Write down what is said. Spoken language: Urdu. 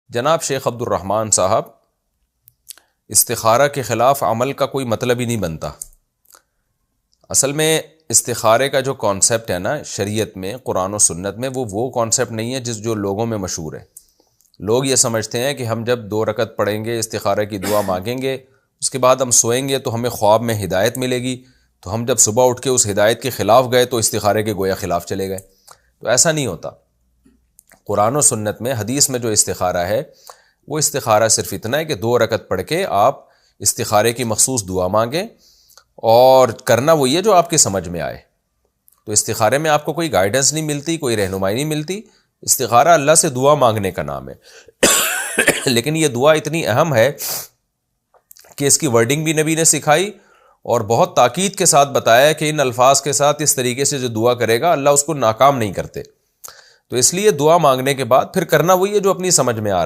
جناب شیخ عبد الرحمن صاحب، استخارہ کے خلاف عمل کا کوئی مطلب ہی نہیں بنتا۔ اصل میں استخارے کا جو کانسیپٹ ہے نا شریعت میں، قرآن و سنت میں، وہ کانسیپٹ نہیں ہے جو لوگوں میں مشہور ہے۔ لوگ یہ سمجھتے ہیں کہ ہم جب 2 رکعت پڑھیں گے، استخارے کی دعا مانگیں گے، اس کے بعد ہم سوئیں گے تو ہمیں خواب میں ہدایت ملے گی، تو ہم جب صبح اٹھ کے اس ہدایت کے خلاف گئے تو استخارے کے گویا خلاف چلے گئے۔ تو ایسا نہیں ہوتا۔ قرآن و سنت میں، حدیث میں جو استخارہ ہے، وہ استخارہ صرف اتنا ہے کہ 2 رکعت پڑھ کے آپ استخارے کی مخصوص دعا مانگیں، اور کرنا وہی ہے جو آپ کے سمجھ میں آئے۔ تو استخارے میں آپ کو کوئی گائیڈنس نہیں ملتی، کوئی رہنمائی نہیں ملتی۔ استخارہ اللہ سے دعا مانگنے کا نام ہے لیکن یہ دعا اتنی اہم ہے کہ اس کی ورڈنگ بھی نبی نے سکھائی، اور بہت تاکید کے ساتھ بتایا کہ ان الفاظ کے ساتھ اس طریقے سے جو دعا کرے گا اللہ اس کو ناکام نہیں کرتے۔ تو اس لیے دعا مانگنے کے بعد پھر کرنا وہی ہے جو اپنی سمجھ میں آ رہا ہے۔